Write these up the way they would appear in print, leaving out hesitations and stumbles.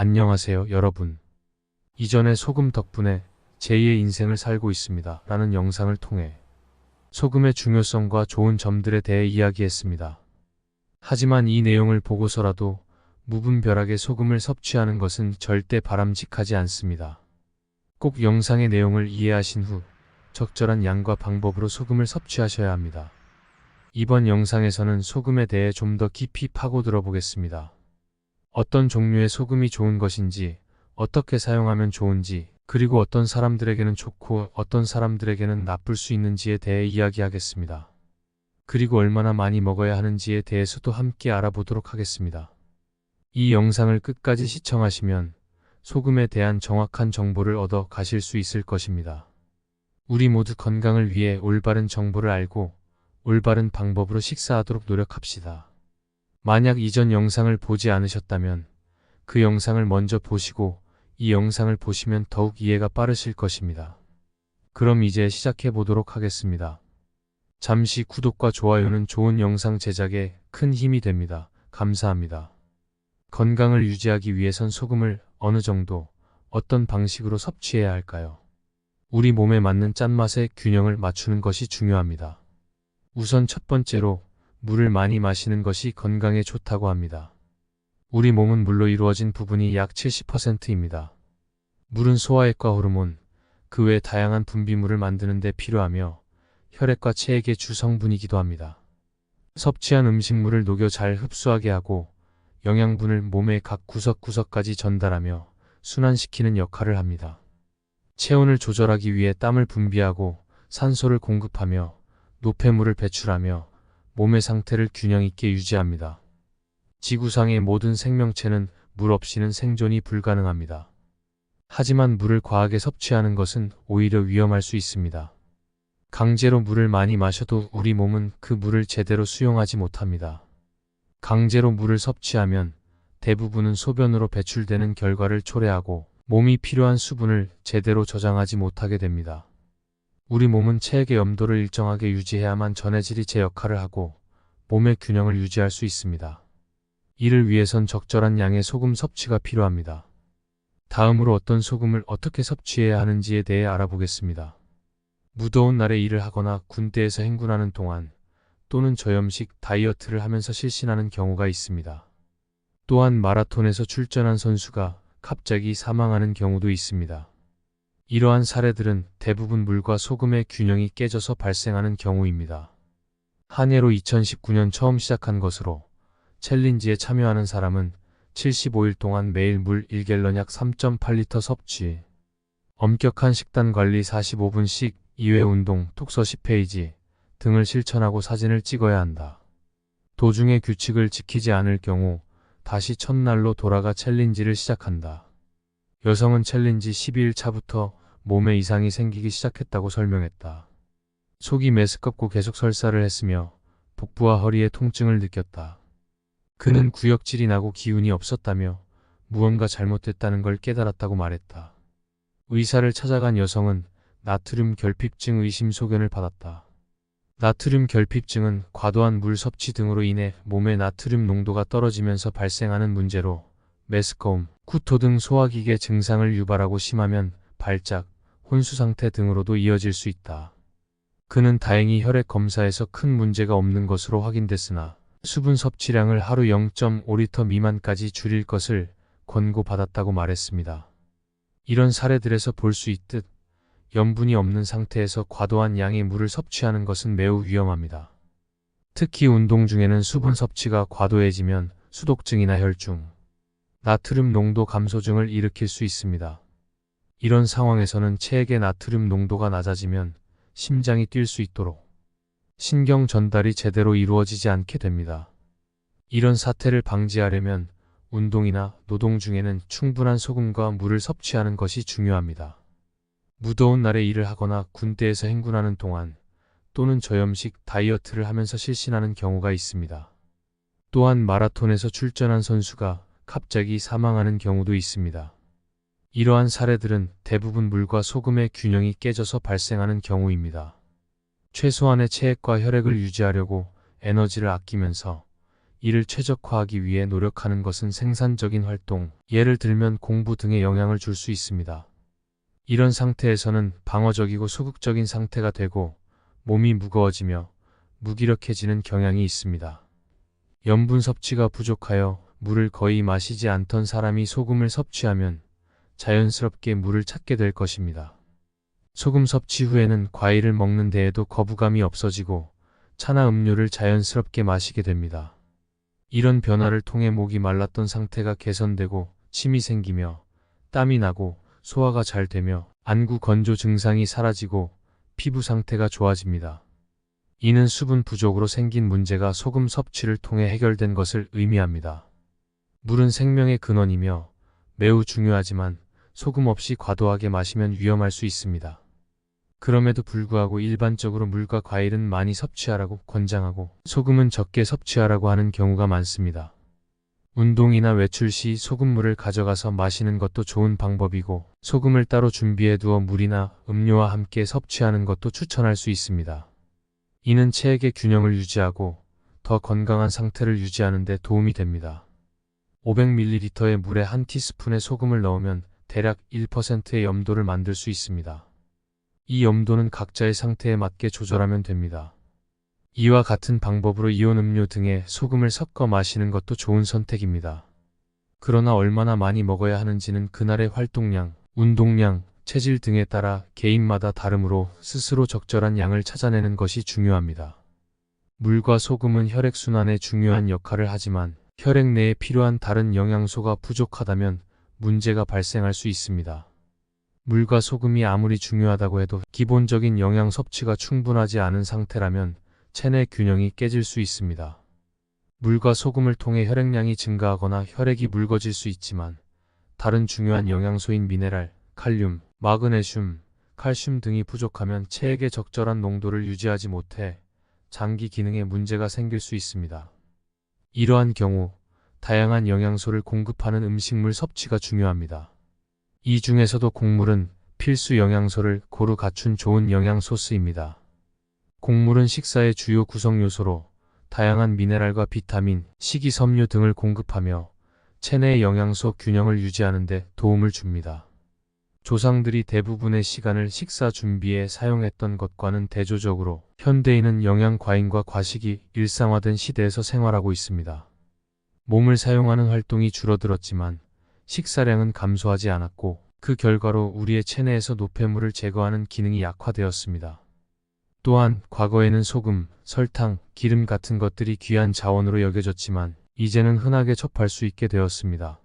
안녕하세요, 여러분. 이전에 소금 덕분에 제2의 인생을 살고 있습니다. 라는 영상을 통해 소금의 중요성과 좋은 점들에 대해 이야기했습니다. 하지만 이 내용을 보고서라도 무분별하게 소금을 섭취하는 것은 절대 바람직하지 않습니다. 꼭 영상의 내용을 이해하신 후 적절한 양과 방법으로 소금을 섭취하셔야 합니다. 이번 영상에서는 소금에 대해 좀 더 깊이 파고들어 보겠습니다. 어떤 종류의 소금이 좋은 것인지, 어떻게 사용하면 좋은지, 그리고 어떤 사람들에게는 좋고 어떤 사람들에게는 나쁠 수 있는지에 대해 이야기하겠습니다. 그리고 얼마나 많이 먹어야 하는지에 대해서도 함께 알아보도록 하겠습니다. 이 영상을 끝까지 시청하시면 소금에 대한 정확한 정보를 얻어 가실 수 있을 것입니다. 우리 모두 건강을 위해 올바른 정보를 알고 올바른 방법으로 식사하도록 노력합시다. 만약 이전 영상을 보지 않으셨다면 그 영상을 먼저 보시고 이 영상을 보시면 더욱 이해가 빠르실 것입니다. 그럼 이제 시작해 보도록 하겠습니다. 잠시 구독과 좋아요는 좋은 영상 제작에 큰 힘이 됩니다. 감사합니다. 건강을 유지하기 위해선 소금을 어느 정도, 어떤 방식으로 섭취해야 할까요? 우리 몸에 맞는 짠맛의 균형을 맞추는 것이 중요합니다. 우선 첫 번째로 물을 많이 마시는 것이 건강에 좋다고 합니다. 우리 몸은 물로 이루어진 부분이 약 70%입니다. 물은 소화액과 호르몬, 그 외 다양한 분비물을 만드는 데 필요하며 혈액과 체액의 주 성분이기도 합니다. 섭취한 음식물을 녹여 잘 흡수하게 하고 영양분을 몸의 각 구석구석까지 전달하며 순환시키는 역할을 합니다. 체온을 조절하기 위해 땀을 분비하고 산소를 공급하며 노폐물을 배출하며 몸의 상태를 균형 있게 유지합니다. 지구상의 모든 생명체는 물 없이는 생존이 불가능합니다. 하지만 물을 과하게 섭취하는 것은 오히려 위험할 수 있습니다. 강제로 물을 많이 마셔도 우리 몸은 그 물을 제대로 수용하지 못합니다. 강제로 물을 섭취하면 대부분은 소변으로 배출되는 결과를 초래하고 몸이 필요한 수분을 제대로 저장하지 못하게 됩니다. 우리 몸은 체액의 염도를 일정하게 유지해야만 전해질이 제 역할을 하고 몸의 균형을 유지할 수 있습니다. 이를 위해선 적절한 양의 소금 섭취가 필요합니다. 다음으로 어떤 소금을 어떻게 섭취해야 하는지에 대해 알아보겠습니다. 무더운 날에 일을 하거나 군대에서 행군하는 동안 또는 저염식 다이어트를 하면서 실신하는 경우가 있습니다. 또한 마라톤에서 출전한 선수가 갑자기 사망하는 경우도 있습니다. 이러한 사례들은 대부분 물과 소금의 균형이 깨져서 발생하는 경우입니다. 한 해로 2019년 처음 시작한 것으로 챌린지에 참여하는 사람은 75일 동안 매일 물 1갤런 약 3.8리터 섭취, 엄격한 식단 관리 45분씩 2회 운동 톡서 10페이지 등을 실천하고 사진을 찍어야 한다. 도중에 규칙을 지키지 않을 경우 다시 첫날로 돌아가 챌린지를 시작한다. 여성은 챌린지 12일 차부터 몸에 이상이 생기기 시작했다고 설명했다. 속이 메스껍고 계속 설사를 했으며 복부와 허리에 통증을 느꼈다. 그는 구역질이 나고 기운이 없었다며 무언가 잘못됐다는 걸 깨달았다고 말했다. 의사를 찾아간 여성은 나트륨 결핍증 의심 소견을 받았다. 나트륨 결핍증은 과도한 물 섭취 등으로 인해 몸의 나트륨 농도가 떨어지면서 발생하는 문제로 메스꺼움, 구토 등 소화기계 증상을 유발하고 심하면 발작, 혼수 상태 등으로도 이어질 수 있다. 그는 다행히 혈액 검사에서 큰 문제가 없는 것으로 확인됐으나 수분 섭취량을 하루 0.5리터 미만까지 줄일 것을 권고받았다고 말했습니다. 이런 사례들에서 볼 수 있듯 염분이 없는 상태에서 과도한 양의 물을 섭취하는 것은 매우 위험합니다. 특히 운동 중에는 수분 섭취가 과도해지면 수독증이나 혈중, 나트륨 농도 감소증을 일으킬 수 있습니다. 이런 상황에서는 체액의 나트륨 농도가 낮아지면 심장이 뛸 수 있도록 신경 전달이 제대로 이루어지지 않게 됩니다. 이런 사태를 방지하려면 운동이나 노동 중에는 충분한 소금과 물을 섭취하는 것이 중요합니다. 무더운 날에 일을 하거나 군대에서 행군하는 동안 또는 저염식 다이어트를 하면서 실신하는 경우가 있습니다. 또한 마라톤에서 출전한 선수가 갑자기 사망하는 경우도 있습니다. 이러한 사례들은 대부분 물과 소금의 균형이 깨져서 발생하는 경우입니다. 최소한의 체액과 혈액을 유지하려고 에너지를 아끼면서 이를 최적화하기 위해 노력하는 것은 생산적인 활동, 예를 들면 공부 등에 영향을 줄 수 있습니다. 이런 상태에서는 방어적이고 소극적인 상태가 되고 몸이 무거워지며 무기력해지는 경향이 있습니다. 염분 섭취가 부족하여 물을 거의 마시지 않던 사람이 소금을 섭취하면 자연스럽게 물을 찾게 될 것입니다. 소금 섭취 후에는 과일을 먹는 데에도 거부감이 없어지고 차나 음료를 자연스럽게 마시게 됩니다. 이런 변화를 통해 목이 말랐던 상태가 개선되고 침이 생기며 땀이 나고 소화가 잘 되며 안구 건조 증상이 사라지고 피부 상태가 좋아집니다. 이는 수분 부족으로 생긴 문제가 소금 섭취를 통해 해결된 것을 의미합니다. 물은 생명의 근원이며 매우 중요하지만 소금 없이 과도하게 마시면 위험할 수 있습니다. 그럼에도 불구하고 일반적으로 물과 과일은 많이 섭취하라고 권장하고 소금은 적게 섭취하라고 하는 경우가 많습니다. 운동이나 외출 시 소금물을 가져가서 마시는 것도 좋은 방법이고 소금을 따로 준비해 두어 물이나 음료와 함께 섭취하는 것도 추천할 수 있습니다. 이는 체액의 균형을 유지하고 더 건강한 상태를 유지하는 데 도움이 됩니다. 500ml의 물에 한 티스푼의 소금을 넣으면 대략 1%의 염도를 만들 수 있습니다. 이 염도는 각자의 상태에 맞게 조절하면 됩니다. 이와 같은 방법으로 이온 음료 등에 소금을 섞어 마시는 것도 좋은 선택입니다. 그러나 얼마나 많이 먹어야 하는지는 그날의 활동량, 운동량, 체질 등에 따라 개인마다 다르므로 스스로 적절한 양을 찾아내는 것이 중요합니다. 물과 소금은 혈액순환에 중요한 역할을 하지만 혈액 내에 필요한 다른 영양소가 부족하다면 문제가 발생할 수 있습니다. 물과 소금이 아무리 중요하다고 해도 기본적인 영양 섭취가 충분하지 않은 상태라면 체내 균형이 깨질 수 있습니다. 물과 소금을 통해 혈액량이 증가하거나 혈액이 묽어질 수 있지만 다른 중요한 영양소인 미네랄, 칼륨, 마그네슘, 칼슘 등이 부족하면 체액의 적절한 농도를 유지하지 못해 장기 기능에 문제가 생길 수 있습니다. 이러한 경우 다양한 영양소를 공급하는 음식물 섭취가 중요합니다. 이 중에서도 곡물은 필수 영양소를 고루 갖춘 좋은 영양 소스입니다. 곡물은 식사의 주요 구성 요소로 다양한 미네랄과 비타민, 식이섬유 등을 공급하며 체내의 영양소 균형을 유지하는 데 도움을 줍니다. 조상들이 대부분의 시간을 식사 준비에 사용했던 것과는 대조적으로 현대인은 영양과잉과 과식이 일상화된 시대에서 생활하고 있습니다. 몸을 사용하는 활동이 줄어들었지만 식사량은 감소하지 않았고 그 결과로 우리의 체내에서 노폐물을 제거하는 기능이 약화되었습니다. 또한 과거에는 소금, 설탕, 기름 같은 것들이 귀한 자원으로 여겨졌지만 이제는 흔하게 접할 수 있게 되었습니다.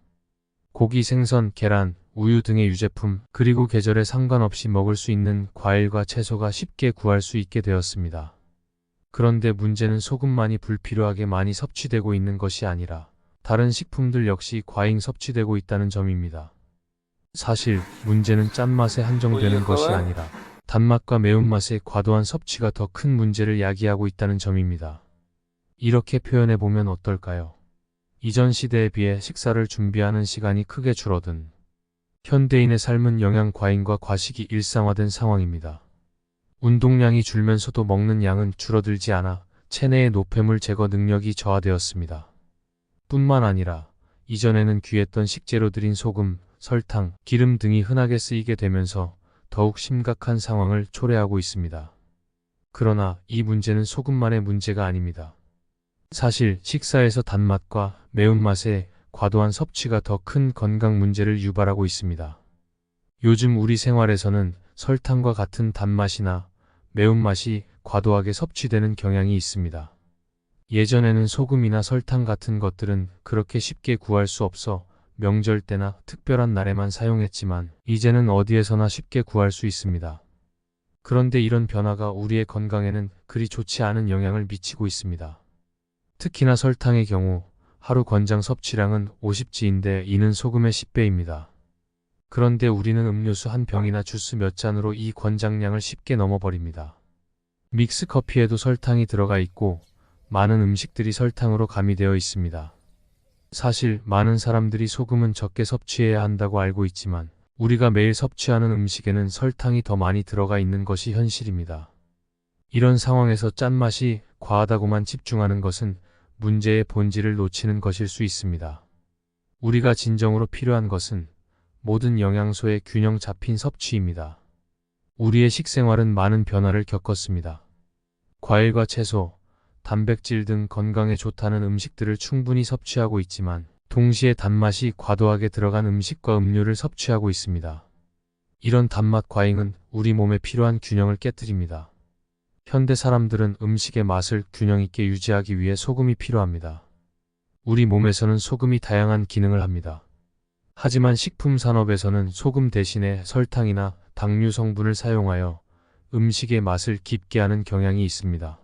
고기, 생선, 계란, 우유 등의 유제품, 그리고 계절에 상관없이 먹을 수 있는 과일과 채소가 쉽게 구할 수 있게 되었습니다. 그런데 문제는 소금만이 불필요하게 많이 섭취되고 있는 것이 아니라 다른 식품들 역시 과잉 섭취되고 있다는 점입니다. 사실 문제는 짠맛에 한정되는 것이 아니라 단맛과 매운맛의 과도한 섭취가 더 큰 문제를 야기하고 있다는 점입니다. 이렇게 표현해보면 어떨까요? 이전 시대에 비해 식사를 준비하는 시간이 크게 줄어든 현대인의 삶은 영양 과잉과 과식이 일상화된 상황입니다. 운동량이 줄면서도 먹는 양은 줄어들지 않아 체내의 노폐물 제거 능력이 저하되었습니다. 뿐만 아니라 이전에는 귀했던 식재료들인 소금, 설탕, 기름 등이 흔하게 쓰이게 되면서 더욱 심각한 상황을 초래하고 있습니다. 그러나 이 문제는 소금만의 문제가 아닙니다. 사실 식사에서 단맛과 매운맛의 과도한 섭취가 더 큰 건강 문제를 유발하고 있습니다. 요즘 우리 생활에서는 설탕과 같은 단맛이나 매운맛이 과도하게 섭취되는 경향이 있습니다. 예전에는 소금이나 설탕 같은 것들은 그렇게 쉽게 구할 수 없어 명절 때나 특별한 날에만 사용했지만 이제는 어디에서나 쉽게 구할 수 있습니다. 그런데 이런 변화가 우리의 건강에는 그리 좋지 않은 영향을 미치고 있습니다. 특히나 설탕의 경우 하루 권장 섭취량은 50g인데 이는 소금의 10배입니다. 그런데 우리는 음료수 한 병이나 주스 몇 잔으로 이 권장량을 쉽게 넘어버립니다. 믹스 커피에도 설탕이 들어가 있고 많은 음식들이 설탕으로 가미되어 있습니다. 사실 많은 사람들이 소금은 적게 섭취해야 한다고 알고 있지만 우리가 매일 섭취하는 음식에는 설탕이 더 많이 들어가 있는 것이 현실입니다. 이런 상황에서 짠맛이 과하다고만 집중하는 것은 문제의 본질을 놓치는 것일 수 있습니다. 우리가 진정으로 필요한 것은 모든 영양소의 균형 잡힌 섭취입니다. 우리의 식생활은 많은 변화를 겪었습니다. 과일과 채소, 단백질 등 건강에 좋다는 음식들을 충분히 섭취하고 있지만 동시에 단맛이 과도하게 들어간 음식과 음료를 섭취하고 있습니다. 이런 단맛 과잉은 우리 몸에 필요한 균형을 깨뜨립니다. 현대 사람들은 음식의 맛을 균형 있게 유지하기 위해 소금이 필요합니다. 우리 몸에서는 소금이 다양한 기능을 합니다. 하지만 식품 산업에서는 소금 대신에 설탕이나 당류 성분을 사용하여 음식의 맛을 깊게 하는 경향이 있습니다.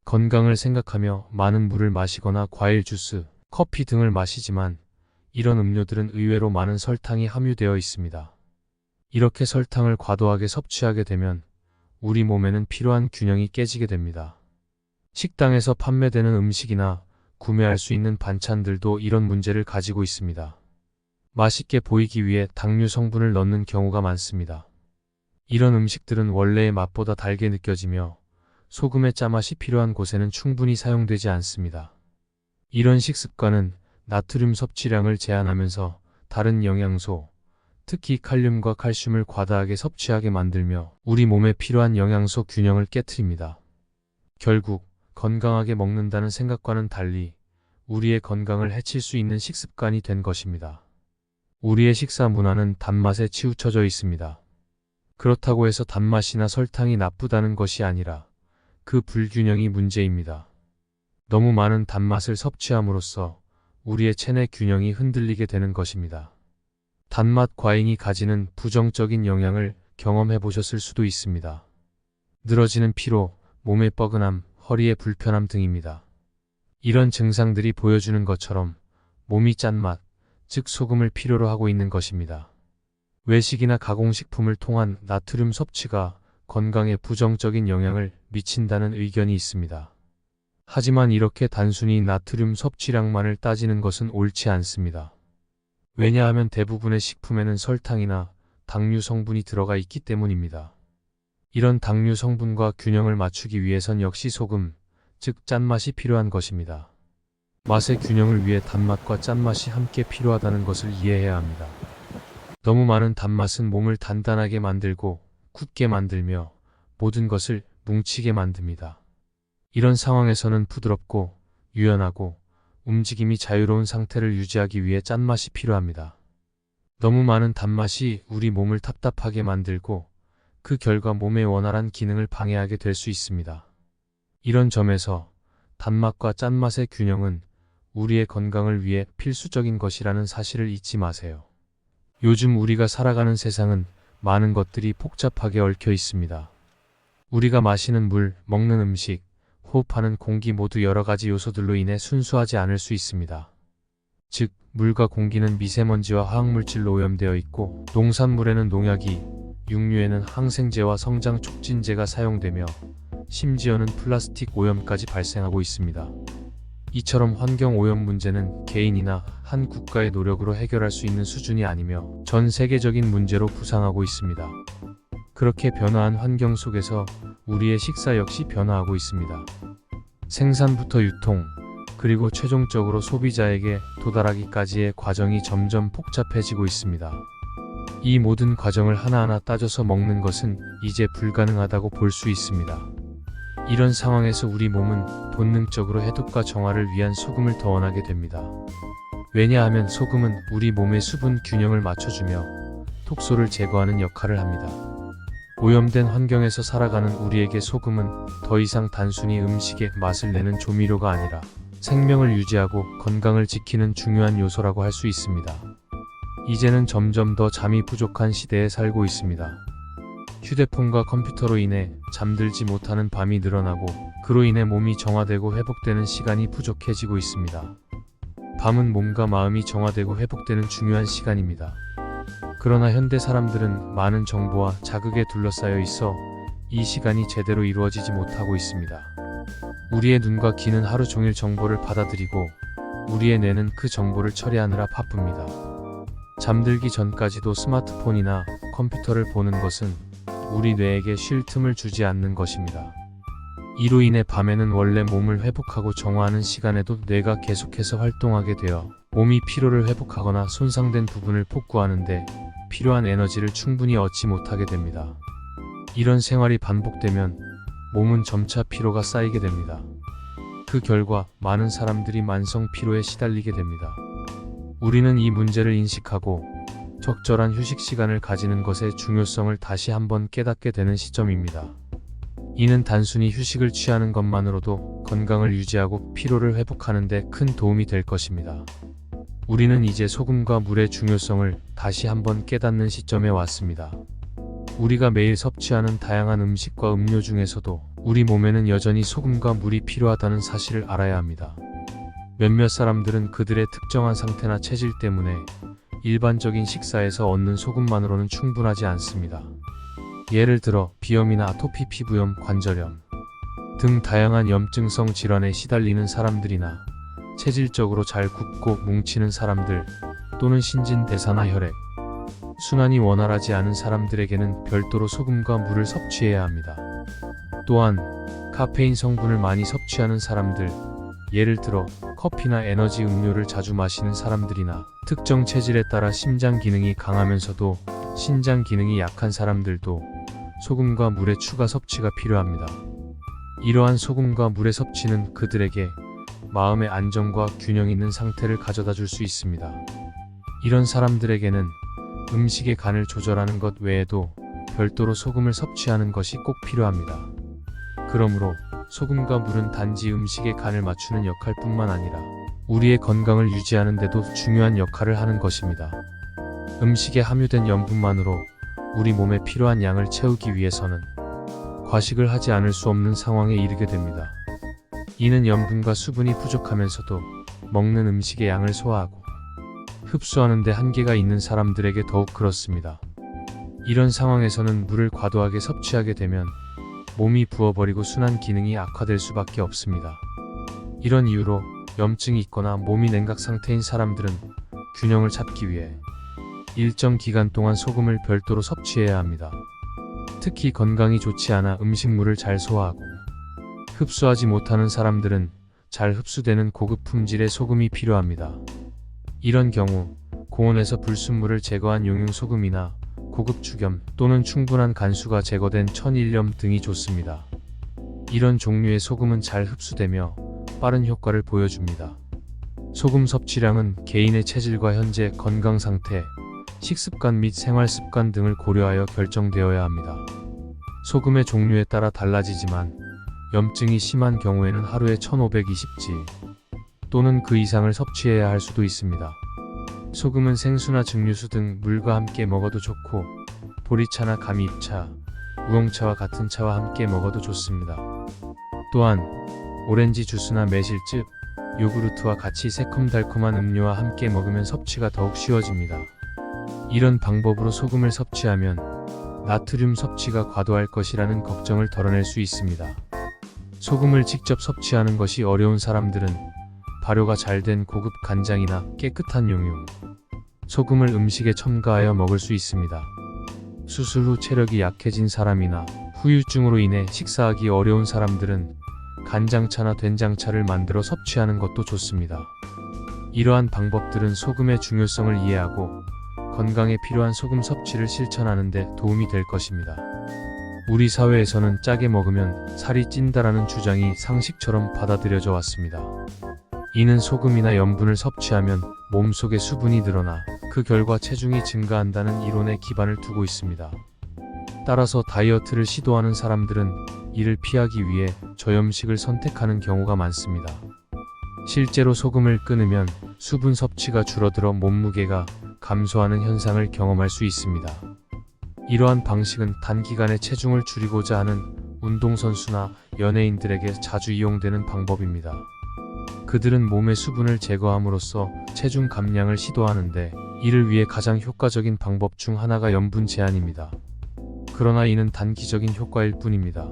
건강을 생각하며 많은 물을 마시거나 과일 주스, 커피 등을 마시지만 이런 음료들은 의외로 많은 설탕이 함유되어 있습니다. 이렇게 설탕을 과도하게 섭취하게 되면 우리 몸에는 필요한 균형이 깨지게 됩니다. 식당에서 판매되는 음식이나 구매할 수 있는 반찬들도 이런 문제를 가지고 있습니다. 맛있게 보이기 위해 당류 성분을 넣는 경우가 많습니다. 이런 음식들은 원래의 맛보다 달게 느껴지며 소금의 짜맛이 필요한 곳에는 충분히 사용되지 않습니다. 이런 식습관은 나트륨 섭취량을 제한하면서 다른 영양소, 특히 칼륨과 칼슘을 과다하게 섭취하게 만들며 우리 몸에 필요한 영양소 균형을 깨트립니다. 결국 건강하게 먹는다는 생각과는 달리 우리의 건강을 해칠 수 있는 식습관이 된 것입니다. 우리의 식사 문화는 단맛에 치우쳐져 있습니다. 그렇다고 해서 단맛이나 설탕이 나쁘다는 것이 아니라 그 불균형이 문제입니다. 너무 많은 단맛을 섭취함으로써 우리의 체내 균형이 흔들리게 되는 것입니다. 단맛 과잉이 가지는 부정적인 영향을 경험해 보셨을 수도 있습니다. 늘어지는 피로, 몸의 뻐근함, 허리의 불편함 등입니다. 이런 증상들이 보여주는 것처럼 몸이 짠맛, 즉 소금을 필요로 하고 있는 것입니다. 외식이나 가공식품을 통한 나트륨 섭취가 건강에 부정적인 영향을 미친다는 의견이 있습니다. 하지만 이렇게 단순히 나트륨 섭취량만을 따지는 것은 옳지 않습니다. 왜냐하면 대부분의 식품에는 설탕이나 당류 성분이 들어가 있기 때문입니다. 이런 당류 성분과 균형을 맞추기 위해선 역시 소금, 즉 짠맛이 필요한 것입니다. 맛의 균형을 위해 단맛과 짠맛이 함께 필요하다는 것을 이해해야 합니다. 너무 많은 단맛은 몸을 단단하게 만들고 굳게 만들며 모든 것을 뭉치게 만듭니다. 이런 상황에서는 부드럽고 유연하고 움직임이 자유로운 상태를 유지하기 위해 짠맛이 필요합니다. 너무 많은 단맛이 우리 몸을 답답하게 만들고 그 결과 몸의 원활한 기능을 방해하게 될 수 있습니다. 이런 점에서 단맛과 짠맛의 균형은 우리의 건강을 위해 필수적인 것이라는 사실을 잊지 마세요. 요즘 우리가 살아가는 세상은 많은 것들이 복잡하게 얽혀 있습니다. 우리가 마시는 물, 먹는 음식, 호흡하는 공기 모두 여러 가지 요소들로 인해 순수하지 않을 수 있습니다. 즉, 물과 공기는 미세먼지와 화학물질로 오염되어 있고 농산물에는 농약이, 육류에는 항생제와 성장 촉진제가 사용되며 심지어는 플라스틱 오염까지 발생하고 있습니다. 이처럼 환경 오염 문제는 개인이나 한 국가의 노력으로 해결할 수 있는 수준이 아니며 전 세계적인 문제로 부상하고 있습니다. 그렇게 변화한 환경 속에서 우리의 식사 역시 변화하고 있습니다. 생산부터 유통, 그리고 최종적으로 소비자에게 도달하기까지의 과정이 점점 복잡해지고 있습니다. 이 모든 과정을 하나하나 따져서 먹는 것은 이제 불가능하다고 볼 수 있습니다. 이런 상황에서 우리 몸은 본능적으로 해독과 정화를 위한 소금을 더 원하게 됩니다. 왜냐하면 소금은 우리 몸의 수분 균형을 맞춰주며 독소를 제거하는 역할을 합니다. 오염된 환경에서 살아가는 우리에게 소금은 더 이상 단순히 음식의 맛을 내는 조미료가 아니라 생명을 유지하고 건강을 지키는 중요한 요소라고 할 수 있습니다. 이제는 점점 더 잠이 부족한 시대에 살고 있습니다. 휴대폰과 컴퓨터로 인해 잠들지 못하는 밤이 늘어나고 그로 인해 몸이 정화되고 회복되는 시간이 부족해지고 있습니다. 밤은 몸과 마음이 정화되고 회복되는 중요한 시간입니다. 그러나 현대 사람들은 많은 정보와 자극에 둘러싸여 있어 이 시간이 제대로 이루어지지 못하고 있습니다. 우리의 눈과 귀는 하루 종일 정보를 받아들이고 우리의 뇌는 그 정보를 처리하느라 바쁩니다. 잠들기 전까지도 스마트폰이나 컴퓨터를 보는 것은 우리 뇌에게 쉴 틈을 주지 않는 것입니다. 이로 인해 밤에는 원래 몸을 회복하고 정화하는 시간에도 뇌가 계속해서 활동하게 되어 몸이 피로를 회복하거나 손상된 부분을 복구하는데 필요한 에너지를 충분히 얻지 못하게 됩니다. 이런 생활이 반복되면 몸은 점차 피로가 쌓이게 됩니다. 그 결과 많은 사람들이 만성 피로에 시달리게 됩니다. 우리는 이 문제를 인식하고 적절한 휴식 시간을 가지는 것의 중요성을 다시 한번 깨닫게 되는 시점입니다. 이는 단순히 휴식을 취하는 것만으로도 건강을 유지하고 피로를 회복하는 데 큰 도움이 될 것입니다. 우리는 이제 소금과 물의 중요성을 다시 한번 깨닫는 시점에 왔습니다. 우리가 매일 섭취하는 다양한 음식과 음료 중에서도 우리 몸에는 여전히 소금과 물이 필요하다는 사실을 알아야 합니다. 몇몇 사람들은 그들의 특정한 상태나 체질 때문에 일반적인 식사에서 얻는 소금만으로는 충분하지 않습니다. 예를 들어 비염이나 아토피 피부염, 관절염 등 다양한 염증성 질환에 시달리는 사람들이나 체질적으로 잘 굽고 뭉치는 사람들 또는 신진대사나 혈액, 순환이 원활하지 않은 사람들에게는 별도로 소금과 물을 섭취해야 합니다. 또한 카페인 성분을 많이 섭취하는 사람들, 예를 들어 커피나 에너지 음료를 자주 마시는 사람들이나 특정 체질에 따라 심장 기능이 강하면서도 신장 기능이 약한 사람들도 소금과 물의 추가 섭취가 필요합니다. 이러한 소금과 물의 섭취는 그들에게 마음의 안정과 균형 있는 상태를 가져다 줄 수 있습니다. 이런 사람들에게는 음식의 간을 조절하는 것 외에도 별도로 소금을 섭취하는 것이 꼭 필요합니다. 그러므로 소금과 물은 단지 음식의 간을 맞추는 역할뿐만 아니라 우리의 건강을 유지하는 데도 중요한 역할을 하는 것입니다. 음식에 함유된 염분만으로 우리 몸에 필요한 양을 채우기 위해서는 과식을 하지 않을 수 없는 상황에 이르게 됩니다. 이는 염분과 수분이 부족하면서도 먹는 음식의 양을 소화하고 흡수하는 데 한계가 있는 사람들에게 더욱 그렇습니다. 이런 상황에서는 물을 과도하게 섭취하게 되면 몸이 부어버리고 순환 기능이 악화될 수밖에 없습니다. 이런 이유로 염증이 있거나 몸이 냉각 상태인 사람들은 균형을 잡기 위해 일정 기간 동안 소금을 별도로 섭취해야 합니다. 특히 건강이 좋지 않아 음식물을 잘 소화하고 흡수하지 못하는 사람들은 잘 흡수되는 고급 품질의 소금이 필요합니다. 이런 경우 고온에서 불순물을 제거한 용융소금이나 고급 죽염 또는 충분한 간수가 제거된 천일염 등이 좋습니다. 이런 종류의 소금은 잘 흡수되며 빠른 효과를 보여줍니다. 소금 섭취량은 개인의 체질과 현재 건강 상태, 식습관 및 생활습관 등을 고려하여 결정되어야 합니다. 소금의 종류에 따라 달라지지만 염증이 심한 경우에는 하루에 1520지 또는 그 이상을 섭취해야 할 수도 있습니다. 소금은 생수나 증류수 등 물과 함께 먹어도 좋고 보리차나 감이잎차, 우엉차와 같은 차와 함께 먹어도 좋습니다. 또한 오렌지 주스나 매실즙, 요구르트와 같이 새콤달콤한 음료와 함께 먹으면 섭취가 더욱 쉬워집니다. 이런 방법으로 소금을 섭취하면 나트륨 섭취가 과도할 것이라는 걱정을 덜어낼 수 있습니다. 소금을 직접 섭취하는 것이 어려운 사람들은 발효가 잘 된 고급 간장이나 깨끗한 용융, 소금을 음식에 첨가하여 먹을 수 있습니다. 수술 후 체력이 약해진 사람이나 후유증으로 인해 식사하기 어려운 사람들은 간장차나 된장차를 만들어 섭취하는 것도 좋습니다. 이러한 방법들은 소금의 중요성을 이해하고 건강에 필요한 소금 섭취를 실천하는 데 도움이 될 것입니다. 우리 사회에서는 짜게 먹으면 살이 찐다라는 주장이 상식처럼 받아들여져 왔습니다. 이는 소금이나 염분을 섭취하면 몸속에 수분이 늘어나 그 결과 체중이 증가한다는 이론에 기반을 두고 있습니다. 따라서 다이어트를 시도하는 사람들은 이를 피하기 위해 저염식을 선택하는 경우가 많습니다. 실제로 소금을 끊으면 수분 섭취가 줄어들어 몸무게가 감소하는 현상을 경험할 수 있습니다. 이러한 방식은 단기간에 체중을 줄이고자 하는 운동선수나 연예인들에게 자주 이용되는 방법입니다. 그들은 몸의 수분을 제거함으로써 체중 감량을 시도하는데 이를 위해 가장 효과적인 방법 중 하나가 염분 제한입니다. 그러나 이는 단기적인 효과일 뿐입니다.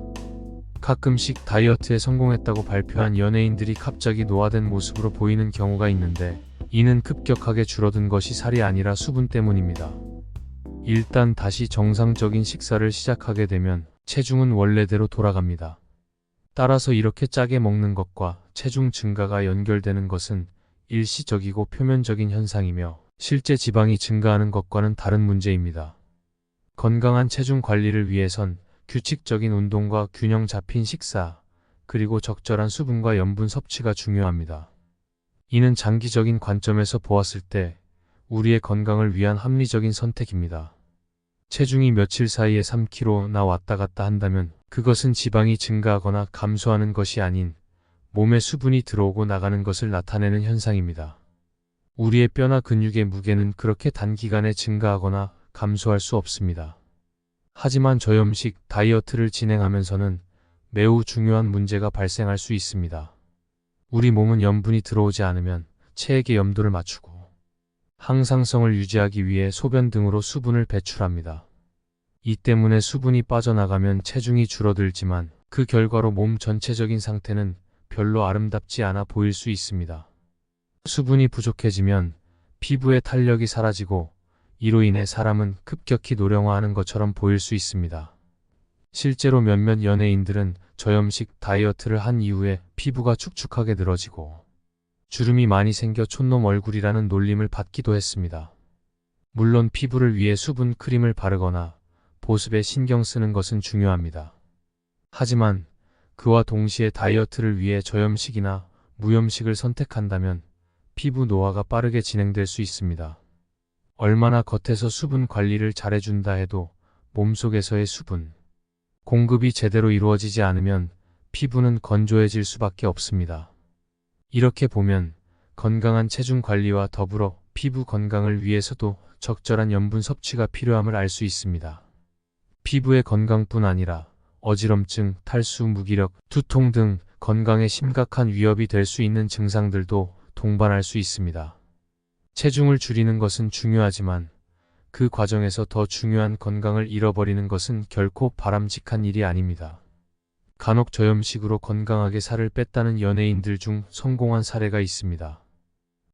가끔씩 다이어트에 성공했다고 발표한 연예인들이 갑자기 노화된 모습으로 보이는 경우가 있는데 이는 급격하게 줄어든 것이 살이 아니라 수분 때문입니다. 일단 다시 정상적인 식사를 시작하게 되면 체중은 원래대로 돌아갑니다. 따라서 이렇게 짜게 먹는 것과 체중 증가가 연결되는 것은 일시적이고 표면적인 현상이며 실제 지방이 증가하는 것과는 다른 문제입니다. 건강한 체중 관리를 위해선 규칙적인 운동과 균형 잡힌 식사, 그리고 적절한 수분과 염분 섭취가 중요합니다. 이는 장기적인 관점에서 보았을 때 우리의 건강을 위한 합리적인 선택입니다. 체중이 며칠 사이에 3kg나 왔다 갔다 한다면 그것은 지방이 증가하거나 감소하는 것이 아닌 몸에 수분이 들어오고 나가는 것을 나타내는 현상입니다. 우리의 뼈나 근육의 무게는 그렇게 단기간에 증가하거나 감소할 수 없습니다. 하지만 저염식 다이어트를 진행하면서는 매우 중요한 문제가 발생할 수 있습니다. 우리 몸은 염분이 들어오지 않으면 체액의 염도를 맞추고 항상성을 유지하기 위해 소변 등으로 수분을 배출합니다. 이 때문에 수분이 빠져나가면 체중이 줄어들지만 그 결과로 몸 전체적인 상태는 별로 아름답지 않아 보일 수 있습니다. 수분이 부족해지면 피부의 탄력이 사라지고 이로 인해 사람은 급격히 노령화하는 것처럼 보일 수 있습니다. 실제로 몇몇 연예인들은 저염식 다이어트를 한 이후에 피부가 축축하게 늘어지고 주름이 많이 생겨 촌놈 얼굴이라는 놀림을 받기도 했습니다. 물론 피부를 위해 수분 크림을 바르거나 보습에 신경 쓰는 것은 중요합니다. 하지만 그와 동시에 다이어트를 위해 저염식이나 무염식을 선택한다면 피부 노화가 빠르게 진행될 수 있습니다. 얼마나 겉에서 수분 관리를 잘해준다 해도 몸속에서의 수분 공급이 제대로 이루어지지 않으면 피부는 건조해질 수밖에 없습니다. 이렇게 보면 건강한 체중 관리와 더불어 피부 건강을 위해서도 적절한 염분 섭취가 필요함을 알 수 있습니다. 피부의 건강뿐 아니라 어지럼증, 탈수, 무기력, 두통 등 건강에 심각한 위협이 될 수 있는 증상들도 동반할 수 있습니다. 체중을 줄이는 것은 중요하지만 그 과정에서 더 중요한 건강을 잃어버리는 것은 결코 바람직한 일이 아닙니다. 간혹 저염식으로 건강하게 살을 뺐다는 연예인들 중 성공한 사례가 있습니다.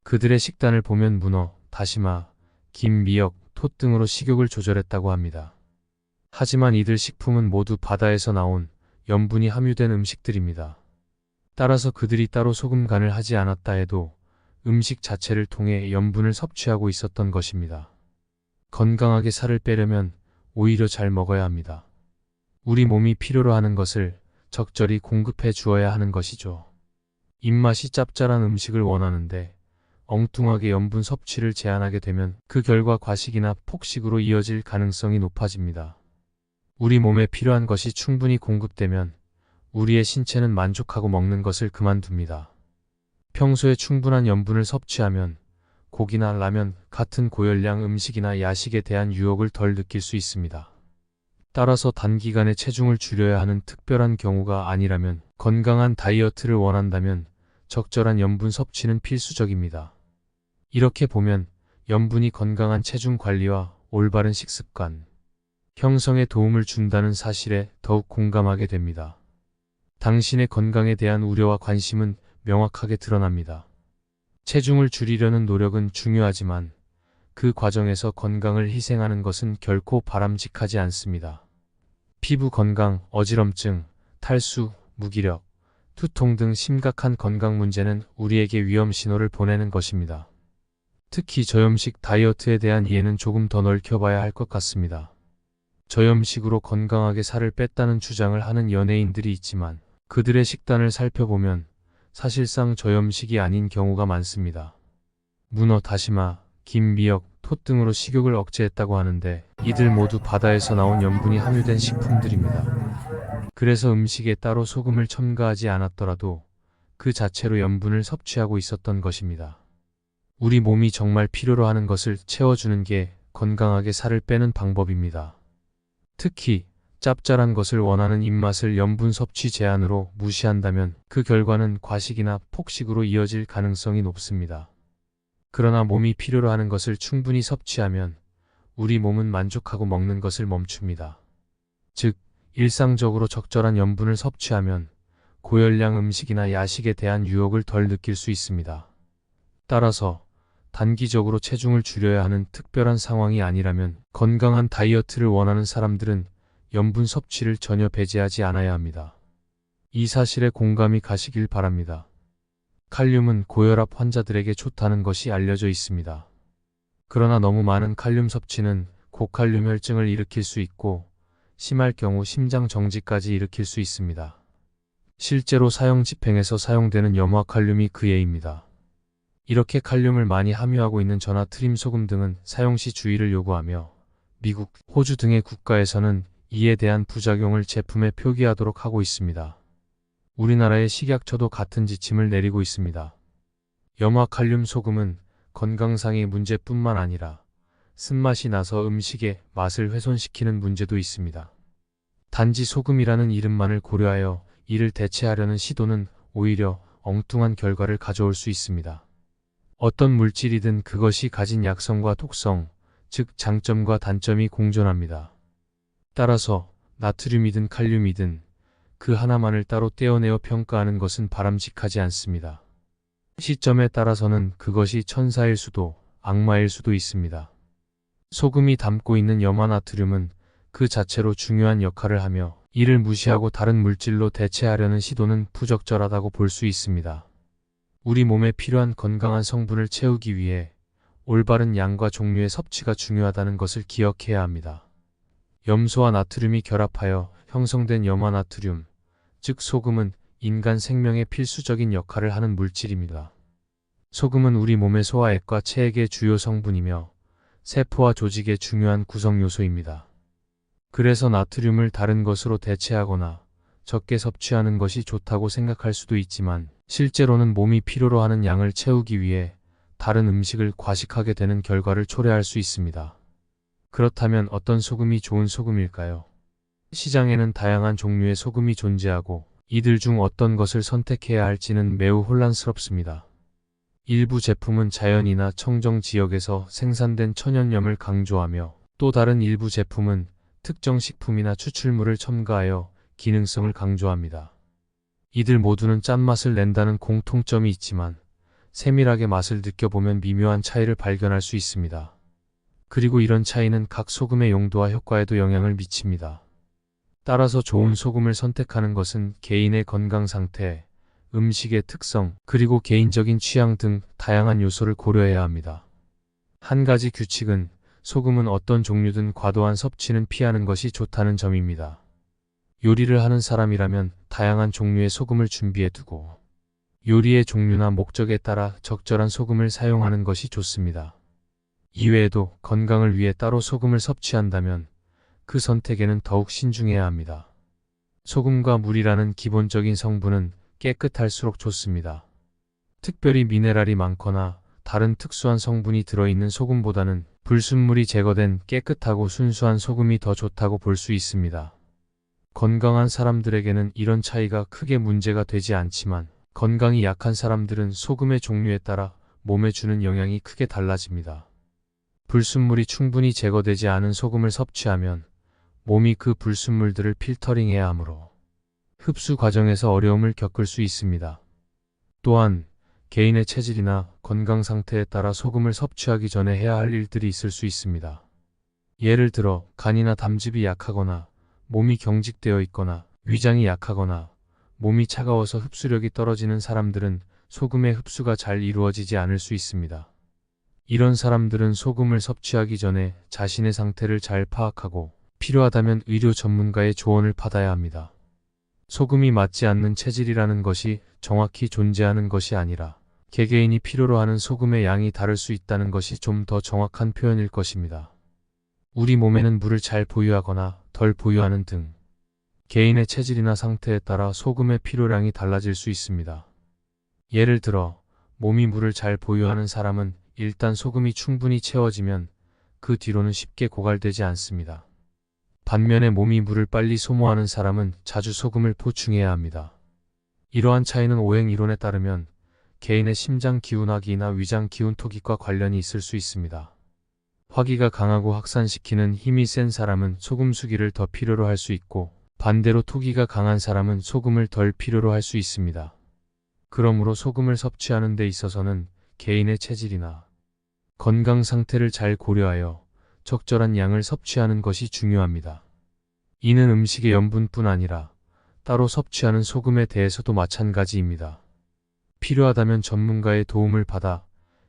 그들의 식단을 보면 문어, 다시마, 김, 미역, 톳 등으로 식욕을 조절했다고 합니다. 하지만 이들 식품은 모두 바다에서 나온 염분이 함유된 음식들입니다. 따라서 그들이 따로 소금 간을 하지 않았다 해도 음식 자체를 통해 염분을 섭취하고 있었던 것입니다. 건강하게 살을 빼려면 오히려 잘 먹어야 합니다. 우리 몸이 필요로 하는 것을 적절히 공급해 주어야 하는 것이죠. 입맛이 짭짤한 음식을 원하는데 엉뚱하게 염분 섭취를 제한하게 되면 그 결과 과식이나 폭식으로 이어질 가능성이 높아집니다. 우리 몸에 필요한 것이 충분히 공급되면 우리의 신체는 만족하고 먹는 것을 그만둡니다. 평소에 충분한 염분을 섭취하면 고기나 라면 같은 고열량 음식이나 야식에 대한 유혹을 덜 느낄 수 있습니다. 따라서 단기간에 체중을 줄여야 하는 특별한 경우가 아니라면 건강한 다이어트를 원한다면 적절한 염분 섭취는 필수적입니다. 이렇게 보면 염분이 건강한 체중 관리와 올바른 식습관 형성에 도움을 준다는 사실에 더욱 공감하게 됩니다. 당신의 건강에 대한 우려와 관심은 명확하게 드러납니다. 체중을 줄이려는 노력은 중요하지만 그 과정에서 건강을 희생하는 것은 결코 바람직하지 않습니다. 피부 건강, 어지럼증, 탈수, 무기력, 두통 등 심각한 건강 문제는 우리에게 위험 신호를 보내는 것입니다. 특히 저염식 다이어트에 대한 이해는 조금 더 넓혀봐야 할 것 같습니다. 저염식으로 건강하게 살을 뺐다는 주장을 하는 연예인들이 있지만 그들의 식단을 살펴보면 사실상 저염식이 아닌 경우가 많습니다. 문어, 다시마, 김, 미역, 톳 등으로 식욕을 억제했다고 하는데 이들 모두 바다에서 나온 염분이 함유된 식품들입니다. 그래서 음식에 따로 소금을 첨가하지 않았더라도 그 자체로 염분을 섭취하고 있었던 것입니다. 우리 몸이 정말 필요로 하는 것을 채워주는 게 건강하게 살을 빼는 방법입니다. 특히 짭짤한 것을 원하는 입맛을 염분 섭취 제한으로 무시한다면 그 결과는 과식이나 폭식으로 이어질 가능성이 높습니다. 그러나 몸이 필요로 하는 것을 충분히 섭취하면 우리 몸은 만족하고 먹는 것을 멈춥니다. 즉, 일상적으로 적절한 염분을 섭취하면 고열량 음식이나 야식에 대한 유혹을 덜 느낄 수 있습니다. 따라서 단기적으로 체중을 줄여야 하는 특별한 상황이 아니라면 건강한 다이어트를 원하는 사람들은 염분 섭취를 전혀 배제하지 않아야 합니다. 이 사실에 공감이 가시길 바랍니다. 칼륨은 고혈압 환자들에게 좋다는 것이 알려져 있습니다. 그러나 너무 많은 칼륨 섭취는 고칼륨 혈증을 일으킬 수 있고 심할 경우 심장 정지까지 일으킬 수 있습니다. 실제로 사형 집행에서 사용되는 염화칼륨이 그 예입니다. 이렇게 칼륨을 많이 함유하고 있는 전화 트림 소금 등은 사용 시 주의를 요구하며 미국, 호주 등의 국가에서는 이에 대한 부작용을 제품에 표기하도록 하고 있습니다. 우리나라의 식약처도 같은 지침을 내리고 있습니다. 염화칼륨 소금은 건강상의 문제뿐만 아니라 쓴맛이 나서 음식의 맛을 훼손시키는 문제도 있습니다. 단지 소금이라는 이름만을 고려하여 이를 대체하려는 시도는 오히려 엉뚱한 결과를 가져올 수 있습니다. 어떤 물질이든 그것이 가진 약성과 독성, 즉 장점과 단점이 공존합니다. 따라서 나트륨이든 칼륨이든 그 하나만을 따로 떼어내어 평가하는 것은 바람직하지 않습니다. 시점에 따라서는 그것이 천사일 수도 악마일 수도 있습니다. 소금이 담고 있는 염화나트륨은 그 자체로 중요한 역할을 하며 이를 무시하고 다른 물질로 대체하려는 시도는 부적절하다고 볼 수 있습니다. 우리 몸에 필요한 건강한 성분을 채우기 위해 올바른 양과 종류의 섭취가 중요하다는 것을 기억해야 합니다. 염소와 나트륨이 결합하여 형성된 염화나트륨, 즉 소금은 인간 생명에 필수적인 역할을 하는 물질입니다. 소금은 우리 몸의 소화액과 체액의 주요 성분이며 세포와 조직의 중요한 구성 요소입니다. 그래서 나트륨을 다른 것으로 대체하거나 적게 섭취하는 것이 좋다고 생각할 수도 있지만 실제로는 몸이 필요로 하는 양을 채우기 위해 다른 음식을 과식하게 되는 결과를 초래할 수 있습니다. 그렇다면 어떤 소금이 좋은 소금일까요? 시장에는 다양한 종류의 소금이 존재하고 이들 중 어떤 것을 선택해야 할지는 매우 혼란스럽습니다. 일부 제품은 자연이나 청정 지역에서 생산된 천연염을 강조하며 또 다른 일부 제품은 특정 식품이나 추출물을 첨가하여 기능성을 강조합니다. 이들 모두는 짠맛을 낸다는 공통점이 있지만 세밀하게 맛을 느껴보면 미묘한 차이를 발견할 수 있습니다. 그리고 이런 차이는 각 소금의 용도와 효과에도 영향을 미칩니다. 따라서 좋은 소금을 선택하는 것은 개인의 건강 상태, 음식의 특성, 그리고 개인적인 취향 등 다양한 요소를 고려해야 합니다. 한 가지 규칙은 소금은 어떤 종류든 과도한 섭취는 피하는 것이 좋다는 점입니다. 요리를 하는 사람이라면 다양한 종류의 소금을 준비해 두고 요리의 종류나 목적에 따라 적절한 소금을 사용하는 것이 좋습니다. 이외에도 건강을 위해 따로 소금을 섭취한다면 그 선택에는 더욱 신중해야 합니다. 소금과 물이라는 기본적인 성분은 깨끗할수록 좋습니다. 특별히 미네랄이 많거나 다른 특수한 성분이 들어있는 소금보다는 불순물이 제거된 깨끗하고 순수한 소금이 더 좋다고 볼 수 있습니다. 건강한 사람들에게는 이런 차이가 크게 문제가 되지 않지만 건강이 약한 사람들은 소금의 종류에 따라 몸에 주는 영향이 크게 달라집니다. 불순물이 충분히 제거되지 않은 소금을 섭취하면 몸이 그 불순물들을 필터링해야 하므로 흡수 과정에서 어려움을 겪을 수 있습니다. 또한 개인의 체질이나 건강 상태에 따라 소금을 섭취하기 전에 해야 할 일들이 있을 수 있습니다. 예를 들어 간이나 담즙이 약하거나 몸이 경직되어 있거나 위장이 약하거나 몸이 차가워서 흡수력이 떨어지는 사람들은 소금의 흡수가 잘 이루어지지 않을 수 있습니다. 이런 사람들은 소금을 섭취하기 전에 자신의 상태를 잘 파악하고 필요하다면 의료 전문가의 조언을 받아야 합니다. 소금이 맞지 않는 체질이라는 것이 정확히 존재하는 것이 아니라 개개인이 필요로 하는 소금의 양이 다를 수 있다는 것이 좀 더 정확한 표현일 것입니다. 우리 몸에는 물을 잘 보유하거나 덜 보유하는 등 개인의 체질이나 상태에 따라 소금의 필요량이 달라질 수 있습니다. 예를 들어 몸이 물을 잘 보유하는 사람은 일단 소금이 충분히 채워지면 그 뒤로는 쉽게 고갈되지 않습니다. 반면에 몸이 물을 빨리 소모하는 사람은 자주 소금을 보충해야 합니다. 이러한 차이는 오행이론에 따르면 개인의 심장 기운화기나 위장 기운토기과 관련이 있을 수 있습니다. 화기가 강하고 확산시키는 힘이 센 사람은 소금 수기를 더 필요로 할 수 있고 반대로 토기가 강한 사람은 소금을 덜 필요로 할 수 있습니다. 그러므로 소금을 섭취하는 데 있어서는 개인의 체질이나 건강 상태를 잘 고려하여 적절한 양을 섭취하는 것이 중요합니다. 이는 음식의 염분뿐 아니라 따로 섭취하는 소금에 대해서도 마찬가지입니다. 필요하다면 전문가의 도움을 받아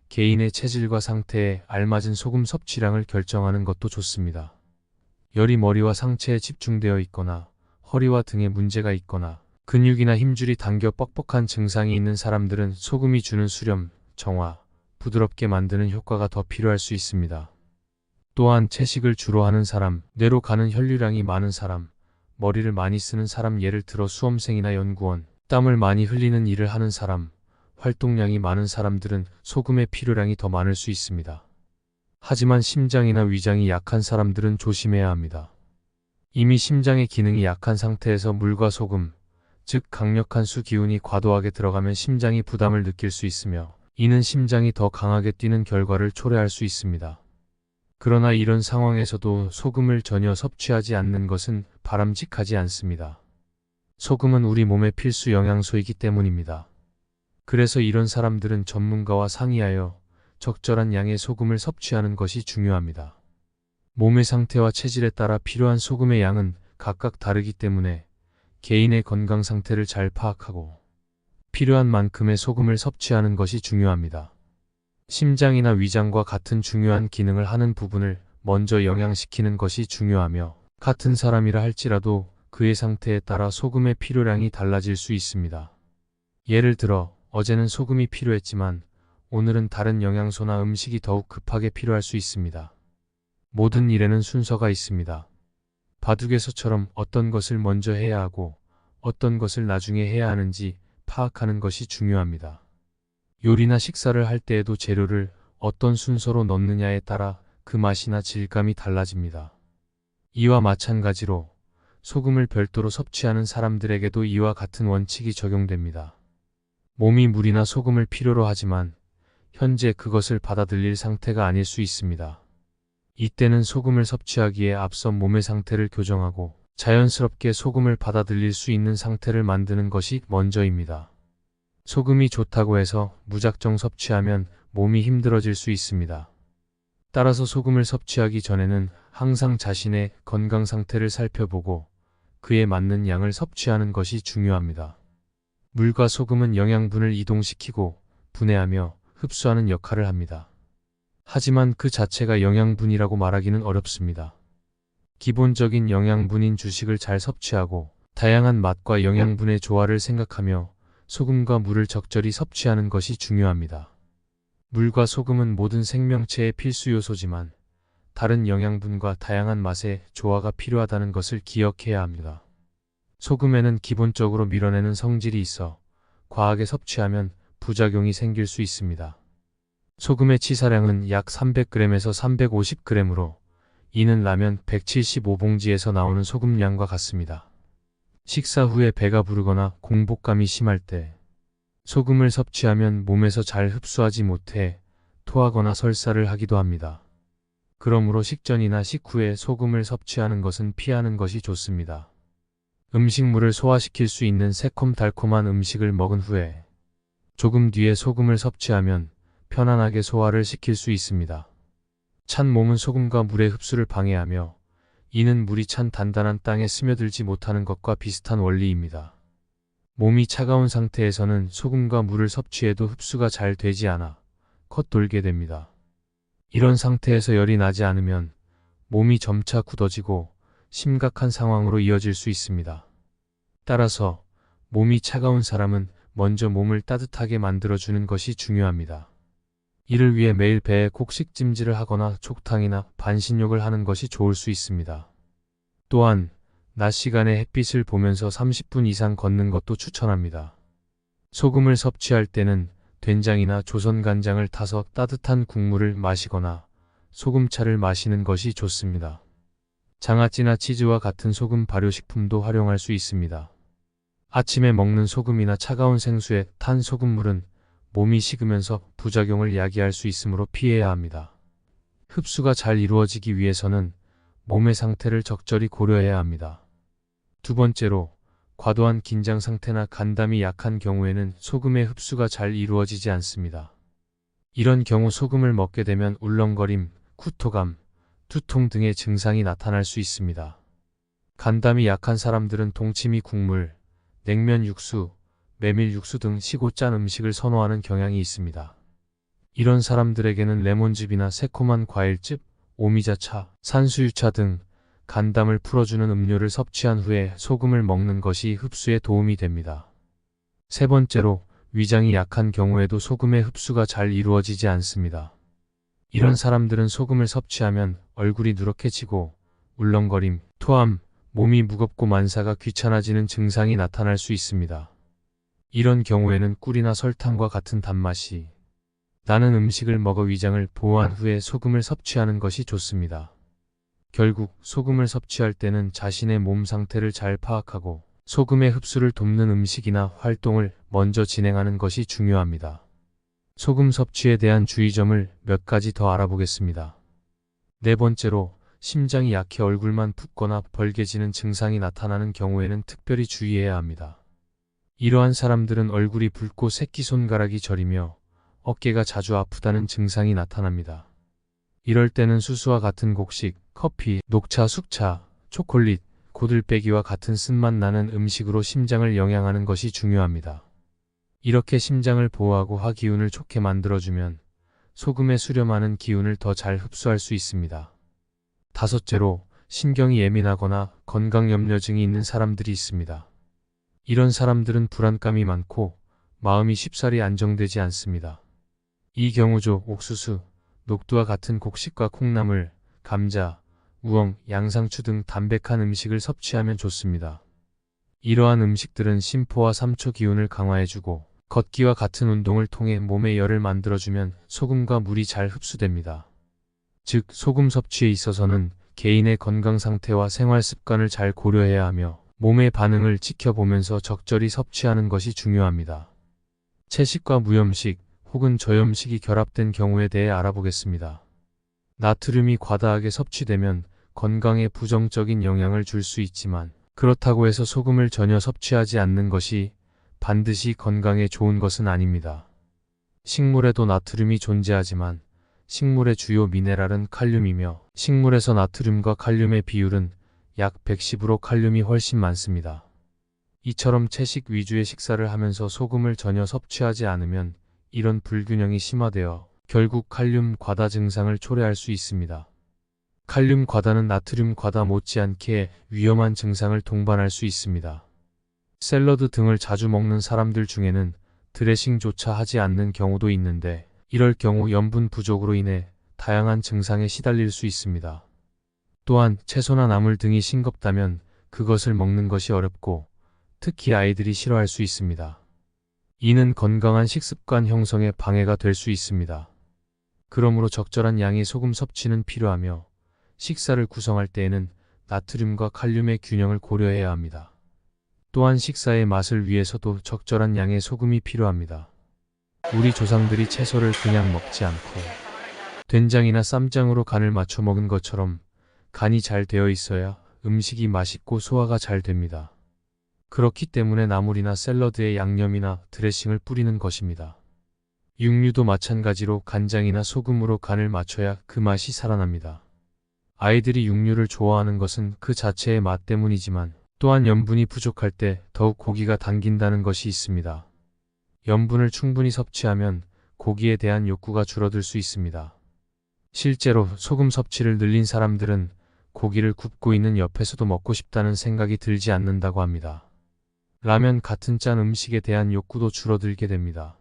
개인의 체질과 상태에 알맞은 소금 섭취량을 결정하는 것도 좋습니다. 열이 머리와 상체에 집중되어 있거나 허리와 등에 문제가 있거나 근육이나 힘줄이 당겨 뻑뻑한 증상이 있는 사람들은 소금이 주는 수렴, 정화, 부드럽게 만드는 효과가 더 필요할 수 있습니다. 또한 채식을 주로 하는 사람, 뇌로 가는 혈류량이 많은 사람, 머리를 많이 쓰는 사람, 예를 들어 수험생이나 연구원, 땀을 많이 흘리는 일을 하는 사람, 활동량이 많은 사람들은 소금의 필요량이 더 많을 수 있습니다. 하지만 심장이나 위장이 약한 사람들은 조심해야 합니다. 이미 심장의 기능이 약한 상태에서 물과 소금, 즉 강력한 수 기운이 과도하게 들어가면 심장이 부담을 느낄 수 있으며 이는 심장이 더 강하게 뛰는 결과를 초래할 수 있습니다. 그러나 이런 상황에서도 소금을 전혀 섭취하지 않는 것은 바람직하지 않습니다. 소금은 우리 몸의 필수 영양소이기 때문입니다. 그래서 이런 사람들은 전문가와 상의하여 적절한 양의 소금을 섭취하는 것이 중요합니다. 몸의 상태와 체질에 따라 필요한 소금의 양은 각각 다르기 때문에 개인의 건강 상태를 잘 파악하고 필요한 만큼의 소금을 섭취하는 것이 중요합니다. 심장이나 위장과 같은 중요한 기능을 하는 부분을 먼저 영양시키는 것이 중요하며 같은 사람이라 할지라도 그의 상태에 따라 소금의 필요량이 달라질 수 있습니다. 예를 들어 어제는 소금이 필요했지만 오늘은 다른 영양소나 음식이 더욱 급하게 필요할 수 있습니다. 모든 일에는 순서가 있습니다. 바둑에서처럼 어떤 것을 먼저 해야 하고 어떤 것을 나중에 해야 하는지 파악하는 것이 중요합니다. 요리나 식사를 할 때에도 재료를 어떤 순서로 넣느냐에 따라 그 맛이나 질감이 달라집니다. 이와 마찬가지로 소금을 별도로 섭취하는 사람들에게도 이와 같은 원칙이 적용됩니다. 몸이 물이나 소금을 필요로 하지만 현재 그것을 받아들일 상태가 아닐 수 있습니다. 이때는 소금을 섭취하기에 앞서 몸의 상태를 교정하고 자연스럽게 소금을 받아들일 수 있는 상태를 만드는 것이 먼저입니다. 소금이 좋다고 해서 무작정 섭취하면 몸이 힘들어질 수 있습니다. 따라서 소금을 섭취하기 전에는 항상 자신의 건강 상태를 살펴보고 그에 맞는 양을 섭취하는 것이 중요합니다. 물과 소금은 영양분을 이동시키고 분해하며 흡수하는 역할을 합니다. 하지만 그 자체가 영양분이라고 말하기는 어렵습니다. 기본적인 영양분인 주식을 잘 섭취하고 다양한 맛과 영양분의 조화를 생각하며 소금과 물을 적절히 섭취하는 것이 중요합니다. 물과 소금은 모든 생명체의 필수 요소지만 다른 영양분과 다양한 맛의 조화가 필요하다는 것을 기억해야 합니다. 소금에는 기본적으로 밀어내는 성질이 있어 과하게 섭취하면 부작용이 생길 수 있습니다. 소금의 치사량은 약 300g에서 350g으로 이는 라면 175봉지에서 나오는 소금량과 같습니다. 식사 후에 배가 부르거나 공복감이 심할 때 소금을 섭취하면 몸에서 잘 흡수하지 못해 토하거나 설사를 하기도 합니다. 그러므로 식전이나 식후에 소금을 섭취하는 것은 피하는 것이 좋습니다. 음식물을 소화시킬 수 있는 새콤달콤한 음식을 먹은 후에 조금 뒤에 소금을 섭취하면 편안하게 소화를 시킬 수 있습니다. 찬 몸은 소금과 물의 흡수를 방해하며 이는 물이 찬 단단한 땅에 스며들지 못하는 것과 비슷한 원리입니다. 몸이 차가운 상태에서는 소금과 물을 섭취해도 흡수가 잘 되지 않아 겉돌게 됩니다. 이런 상태에서 열이 나지 않으면 몸이 점차 굳어지고 심각한 상황으로 이어질 수 있습니다. 따라서 몸이 차가운 사람은 먼저 몸을 따뜻하게 만들어주는 것이 중요합니다. 이를 위해 매일 배에 곡식찜질을 하거나 촉탕이나 반신욕을 하는 것이 좋을 수 있습니다. 또한 낮 시간에 햇빛을 보면서 30분 이상 걷는 것도 추천합니다. 소금을 섭취할 때는 된장이나 조선간장을 타서 따뜻한 국물을 마시거나 소금차를 마시는 것이 좋습니다. 장아찌나 치즈와 같은 소금 발효식품도 활용할 수 있습니다. 아침에 먹는 소금이나 차가운 생수에 탄 소금물은 몸이 식으면서 부작용을 야기할 수 있으므로 피해야 합니다. 흡수가 잘 이루어지기 위해서는 몸의 상태를 적절히 고려해야 합니다. 두 번째로, 과도한 긴장 상태나 간담이 약한 경우에는 소금의 흡수가 잘 이루어지지 않습니다. 이런 경우 소금을 먹게 되면 울렁거림, 구토감, 두통 등의 증상이 나타날 수 있습니다. 간담이 약한 사람들은 동치미 국물, 냉면 육수, 메밀 육수 등 시고 짠 음식을 선호하는 경향이 있습니다. 이런 사람들에게는 레몬즙이나 새콤한 과일즙, 오미자차, 산수유차 등 간담을 풀어주는 음료를 섭취한 후에 소금을 먹는 것이 흡수에 도움이 됩니다. 세 번째로, 위장이 약한 경우에도 소금의 흡수가 잘 이루어지지 않습니다. 이런 사람들은 소금을 섭취하면 얼굴이 누렇게지고 울렁거림, 토함, 몸이 무겁고 만사가 귀찮아지는 증상이 나타날 수 있습니다. 이런 경우에는 꿀이나 설탕과 같은 단맛이 나는 음식을 먹어 위장을 보호한 후에 소금을 섭취하는 것이 좋습니다. 결국 소금을 섭취할 때는 자신의 몸 상태를 잘 파악하고 소금의 흡수를 돕는 음식이나 활동을 먼저 진행하는 것이 중요합니다. 소금 섭취에 대한 주의점을 몇 가지 더 알아보겠습니다. 네 번째로, 심장이 약해 얼굴만 붓거나 벌게지는 증상이 나타나는 경우에는 특별히 주의해야 합니다. 이러한 사람들은 얼굴이 붉고 새끼손가락이 저리며 어깨가 자주 아프다는 증상이 나타납니다. 이럴 때는 수수와 같은 곡식, 커피, 녹차, 숙차, 초콜릿, 고들빼기와 같은 쓴맛 나는 음식으로 심장을 영양하는 것이 중요합니다. 이렇게 심장을 보호하고 화기운을 좋게 만들어주면 소금에 수렴하는 기운을 더 잘 흡수할 수 있습니다. 다섯째로, 신경이 예민하거나 건강염려증이 있는 사람들이 있습니다. 이런 사람들은 불안감이 많고 마음이 쉽사리 안정되지 않습니다. 이 경우죠, 옥수수, 녹두와 같은 곡식과 콩나물, 감자, 우엉, 양상추 등 담백한 음식을 섭취하면 좋습니다. 이러한 음식들은 심포와 삼초 기운을 강화해주고 걷기와 같은 운동을 통해 몸에 열을 만들어주면 소금과 물이 잘 흡수됩니다. 즉, 소금 섭취에 있어서는 개인의 건강 상태와 생활 습관을 잘 고려해야 하며 몸의 반응을 지켜보면서 적절히 섭취하는 것이 중요합니다. 채식과 무염식 혹은 저염식이 결합된 경우에 대해 알아보겠습니다. 나트륨이 과다하게 섭취되면 건강에 부정적인 영향을 줄 수 있지만 그렇다고 해서 소금을 전혀 섭취하지 않는 것이 반드시 건강에 좋은 것은 아닙니다. 식물에도 나트륨이 존재하지만 식물의 주요 미네랄은 칼륨이며 식물에서 나트륨과 칼륨의 비율은 약 110으로 칼륨이 훨씬 많습니다. 이처럼 채식 위주의 식사를 하면서 소금을 전혀 섭취하지 않으면 이런 불균형이 심화되어 결국 칼륨 과다 증상을 초래할 수 있습니다. 칼륨 과다는 나트륨 과다 못지않게 위험한 증상을 동반할 수 있습니다. 샐러드 등을 자주 먹는 사람들 중에는 드레싱조차 하지 않는 경우도 있는데 이럴 경우 염분 부족으로 인해 다양한 증상에 시달릴 수 있습니다. 또한 채소나 나물 등이 싱겁다면 그것을 먹는 것이 어렵고 특히 아이들이 싫어할 수 있습니다. 이는 건강한 식습관 형성에 방해가 될 수 있습니다. 그러므로 적절한 양의 소금 섭취는 필요하며 식사를 구성할 때에는 나트륨과 칼륨의 균형을 고려해야 합니다. 또한 식사의 맛을 위해서도 적절한 양의 소금이 필요합니다. 우리 조상들이 채소를 그냥 먹지 않고 된장이나 쌈장으로 간을 맞춰 먹은 것처럼 간이 잘 되어 있어야 음식이 맛있고 소화가 잘 됩니다. 그렇기 때문에 나물이나 샐러드에 양념이나 드레싱을 뿌리는 것입니다. 육류도 마찬가지로 간장이나 소금으로 간을 맞춰야 그 맛이 살아납니다. 아이들이 육류를 좋아하는 것은 그 자체의 맛 때문이지만 또한 염분이 부족할 때 더욱 고기가 당긴다는 것이 있습니다. 염분을 충분히 섭취하면 고기에 대한 욕구가 줄어들 수 있습니다. 실제로 소금 섭취를 늘린 사람들은 고기를 굽고 있는 옆에서도 먹고 싶다는 생각이 들지 않는다고 합니다. 라면 같은 짠 음식에 대한 욕구도 줄어들게 됩니다.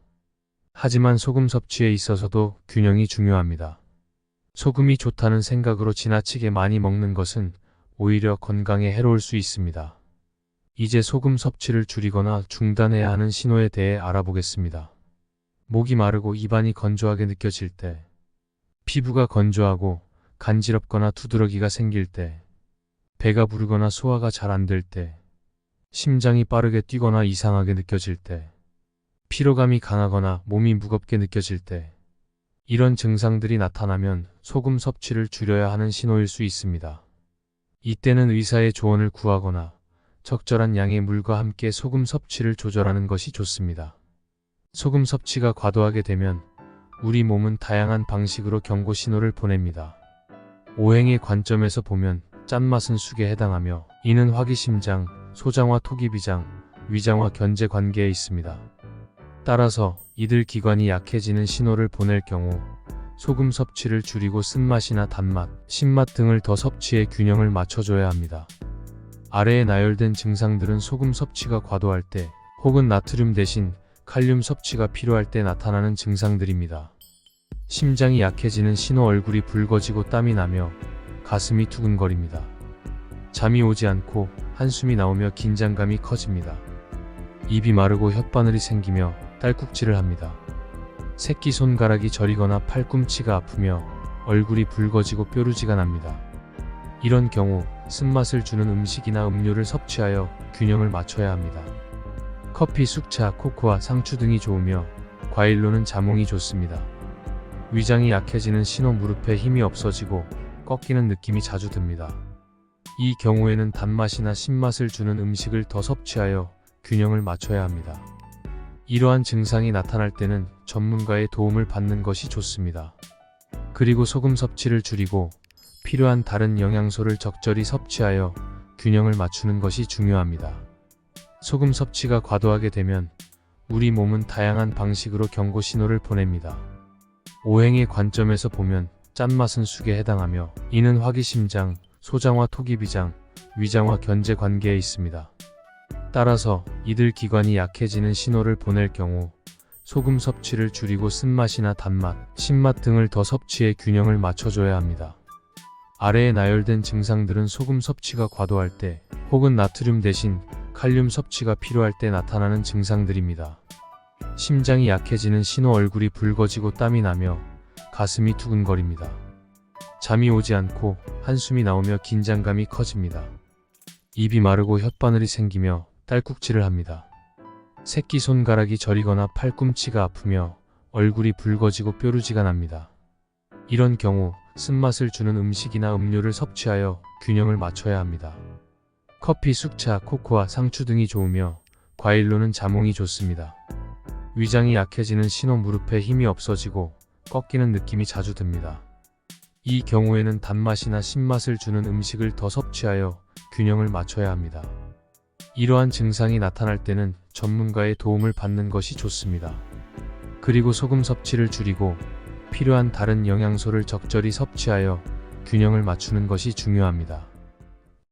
하지만 소금 섭취에 있어서도 균형이 중요합니다. 소금이 좋다는 생각으로 지나치게 많이 먹는 것은 오히려 건강에 해로울 수 있습니다. 이제 소금 섭취를 줄이거나 중단해야 하는 신호에 대해 알아보겠습니다. 목이 마르고 입안이 건조하게 느껴질 때, 피부가 건조하고 간지럽거나 두드러기가 생길 때, 배가 부르거나 소화가 잘 안 될 때, 심장이 빠르게 뛰거나 이상하게 느껴질 때, 피로감이 강하거나 몸이 무겁게 느껴질 때, 이런 증상들이 나타나면 소금 섭취를 줄여야 하는 신호일 수 있습니다. 이때는 의사의 조언을 구하거나 적절한 양의 물과 함께 소금 섭취를 조절하는 것이 좋습니다. 소금 섭취가 과도하게 되면 우리 몸은 다양한 방식으로 경고 신호를 보냅니다. 오행의 관점에서 보면 짠맛은 숙에 해당하며 이는 화기심장, 소장화 토기비장, 위장과 견제 관계에 있습니다. 따라서 이들 기관이 약해지는 신호를 보낼 경우 소금 섭취를 줄이고 쓴맛이나 단맛, 신맛 등을 더 섭취해 균형을 맞춰줘야 합니다. 아래에 나열된 증상들은 소금 섭취가 과도할 때 혹은 나트륨 대신 칼륨 섭취가 필요할 때 나타나는 증상들입니다. 심장이 약해지는 신호, 얼굴이 붉어지고 땀이 나며 가슴이 두근거립니다. 잠이 오지 않고 한숨이 나오며 긴장감이 커집니다. 입이 마르고 혓바늘이 생기며 딸꾹질을 합니다. 새끼손가락이 저리거나 팔꿈치가 아프며 얼굴이 붉어지고 뾰루지가 납니다. 이런 경우 쓴맛을 주는 음식이나 음료를 섭취하여 균형을 맞춰야 합니다. 커피, 쑥차, 코코아, 상추 등이 좋으며 과일로는 자몽이 좋습니다. 위장이 약해지는 신호, 무릎에 힘이 없어지고 꺾이는 느낌이 자주 듭니다. 이 경우에는 단맛이나 신맛을 주는 음식을 더 섭취하여 균형을 맞춰야 합니다. 이러한 증상이 나타날 때는 전문가의 도움을 받는 것이 좋습니다. 그리고 소금 섭취를 줄이고 필요한 다른 영양소를 적절히 섭취하여 균형을 맞추는 것이 중요합니다. 소금 섭취가 과도하게 되면 우리 몸은 다양한 방식으로 경고 신호를 보냅니다. 오행의 관점에서 보면 짠맛은 숙에 해당하며 이는 화기심장, 소장화 토기비장, 위장화 견제 관계에 있습니다. 따라서 이들 기관이 약해지는 신호를 보낼 경우 소금 섭취를 줄이고 쓴맛이나 단맛, 신맛 등을 더 섭취해 균형을 맞춰줘야 합니다. 아래에 나열된 증상들은 소금 섭취가 과도할 때 혹은 나트륨 대신 칼륨 섭취가 필요할 때 나타나는 증상들입니다. 심장이 약해지는 신호, 얼굴이 붉어지고 땀이 나며 가슴이 두근거립니다. 잠이 오지 않고 한숨이 나오며 긴장감이 커집니다. 입이 마르고 혓바늘이 생기며 딸꾹질을 합니다. 새끼손가락이 저리거나 팔꿈치가 아프며 얼굴이 붉어지고 뾰루지가 납니다. 이런 경우 쓴맛을 주는 음식이나 음료를 섭취하여 균형을 맞춰야 합니다. 커피, 쑥차, 코코아, 상추 등이 좋으며 과일로는 자몽이 좋습니다. 위장이 약해지는 신호, 무릎에 힘이 없어지고 꺾이는 느낌이 자주 듭니다. 이 경우에는 단맛이나 신맛을 주는 음식을 더 섭취하여 균형을 맞춰야 합니다. 이러한 증상이 나타날 때는 전문가의 도움을 받는 것이 좋습니다. 그리고 소금 섭취를 줄이고 필요한 다른 영양소를 적절히 섭취하여 균형을 맞추는 것이 중요합니다.